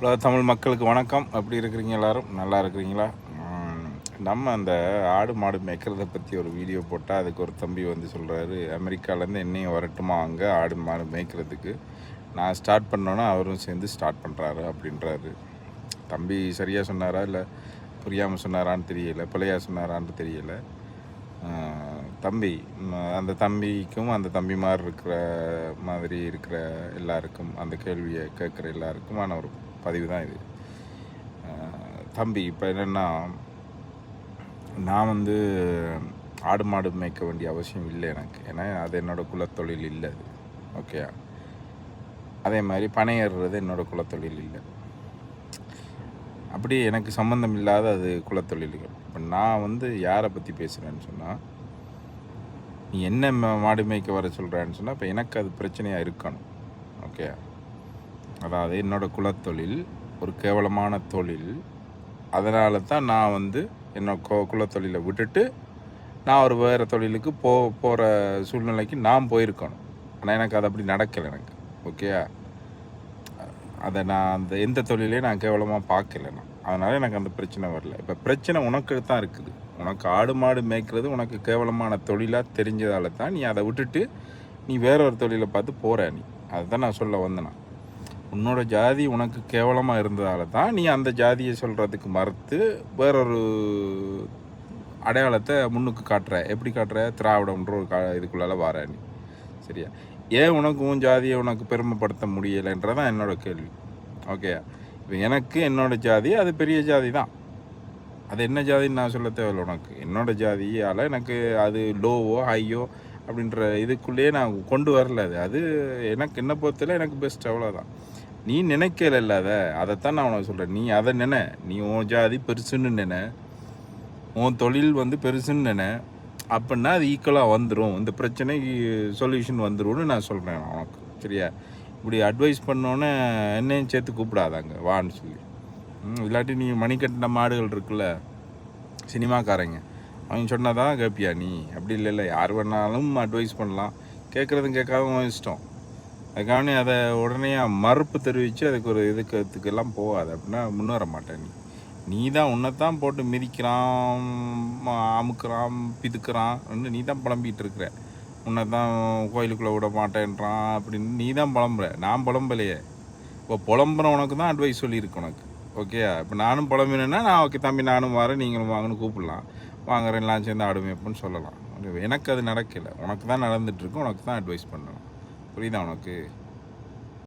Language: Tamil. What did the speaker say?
உலக தமிழ் மக்களுக்கு வணக்கம். எப்படி இருக்கிறீங்க? எல்லோரும் நல்லா இருக்கிறீங்களா? நம்ம அந்த ஆடு மாடு மேய்க்கிறத பற்றி ஒரு வீடியோ போட்டால் அதுக்கு ஒரு தம்பி வந்து சொல்கிறாரு, அமெரிக்காவிலேருந்து என்னையும் வரட்டுமா அங்கே ஆடு மாடு மேய்க்கிறதுக்கு. நான் ஸ்டார்ட் பண்ணோன்னா அவரும் சேர்ந்து ஸ்டார்ட் பண்ணுறாரு அப்படின்றாரு. தம்பி சரியாக சொன்னாரா இல்லை புரியாமல் சொன்னாரான்னு தெரியலை, பிள்ளையாக சொன்னாரான்னு தெரியலை. தம்பி அந்த தம்பிக்கும் அந்த தம்பி மாதிரி இருக்கிற எல்லாருக்கும், அந்த கேள்வியை கேட்குற எல்லாருக்குமான ஒரு பதிவு தான் இது. தம்பி இப்போ என்னென்னா, நான் வந்து ஆடு மாடு மேய்க்க வேண்டிய அவசியம் இல்லை எனக்கு. ஏன்னா அது என்னோடய குலத்தொழில் இல்லை. அது ஓகே. அதே மாதிரி பனை ஏறுறது என்னோடய குலத்தொழில் இல்லை. அப்படி எனக்கு சம்மந்தம் இல்லாத அது குலத்தொழில்கள். இப்போ நான் வந்து யாரை பற்றி பேசுகிறேன்னு சொன்னால், நீ என்ன மாடு மேய்க்க வர சொல்கிறேன்னு சொன்னால் இப்போ எனக்கு அது பிரச்சனையாக இருக்கணும். ஓகே. அதாவது என்னோடய குலத்தொழில் ஒரு கேவலமான தொழில். அதனால தான் நான் வந்து என்னோட குலத்தொழிலை விட்டுட்டு நான் ஒரு வேறு தொழிலுக்கு போகிற சூழ்நிலைக்கு நான் போயிருக்கணும். ஆனால் எனக்கு அது அப்படி நடக்கலை எனக்கு. ஓகே. அதை நான் அந்த எந்த தொழிலையும் நான் கேவலமாக பார்க்கல. நான் அதனால் எனக்கு அந்த பிரச்சனை வரல. இப்போ பிரச்சனை உனக்கு தான் இருக்குது. உனக்கு ஆடு மாடு மேய்க்கிறது உனக்கு கேவலமான தொழிலாக தெரிஞ்சதால தான் நீ அதை விட்டுட்டு நீ வேற ஒரு தொழிலை பார்த்து போகிற. நீ அதுதான் நான் சொல்ல வந்தேன். உன்னோட ஜாதி உனக்கு கேவலமாக இருந்ததால தான் நீ அந்த ஜாதியை சொல்கிறதுக்கு மறுத்து வேறொரு அடையாளத்தை முன்னுக்கு காட்டுற. எப்படி காட்டுற? திராவிடம்ன்ற ஒரு இதுக்குள்ளால் வர நீ. சரியா? ஏன் உனக்கு உன் ஜாதியை உனக்கு பெருமைப்படுத்த முடியலைன்றதான் என்னோட கேள்வி. ஓகே. இப்போ எனக்கு என்னோடய ஜாதி அது பெரிய ஜாதி தான். அது என்ன ஜாதின்னு நான் சொல்ல தேவையில்லை உனக்கு. என்னோடய ஜாதியால் எனக்கு அது லோவோ ஹையோ அப்படின்ற இதுக்குள்ளேயே நான் கொண்டு வரல. அது எனக்கு என்ன பொறுத்தல எனக்கு பெஸ்ட், அவ்வளோதான். நீ நினைக்கல இல்லாத அதைத்தான் நான் உனக்கு சொல்கிறேன். நீ அதை நினை. நீ உன் ஜாதி பெருசுன்னு நினை, உன் தொழில் வந்து பெருசுன்னு நினை. அப்படின்னா அது ஈக்குவலாக வந்துடும், இந்த பிரச்சனைக்கு சொல்யூஷன் வந்துடும்னு நான் சொல்கிறேன் உனக்கு. சரியா? இப்படி அட்வைஸ் பண்ணோன்னே என்னையும் சேர்த்து கூப்பிடாதாங்க வான்னு சொல்லி. இல்லாட்டி நீ மணிக்கட்டின மாடுகள் இருக்குல்ல, சினிமாக்காரங்க, அவங்க சொன்னால் தான் கேட்பியா நீ? அப்படி இல்லை. யார் வேணாலும் அட்வைஸ் பண்ணலாம். கேட்குறதும் கேட்காத இஷ்டம். அதுக்காக அதை உடனே மறுப்பு தெரிவித்து அதுக்கு ஒரு இதுக்கெல்லாம் போகாது. அப்படின்னா முன்னேற மாட்டேன். நீ தான் உன்னைத்தான் போட்டு மிதிக்கிறான், அமுக்குறான், பிதுக்குறான், நீ தான் புலம்பிகிட்டு இருக்கிற. உன்னை தான் கோயிலுக்குள்ளே விட மாட்டேன்றான் அப்படின்னு நீ தான் புலம்புற. நான் புலம்பலையே. இப்போ புலம்புற உனக்கு தான் அட்வைஸ் சொல்லியிருக்கு உனக்கு. ஓகே. இப்போ நானும் புலம்பினேன்னா நான் ஓகே தம்பி நானும் வரேன், நீங்களும் வாங்கன்னு கூப்பிடலாம், வாங்குறேன் எல்லாம் சேர்ந்து ஆடுமைப்புன்னு சொல்லலாம். எனக்கு அது நடக்கலை. உனக்கு தான் நடந்துகிட்ருக்கு, உனக்கு தான் அட்வைஸ் பண்ணணும். புரியுதா உனக்கு?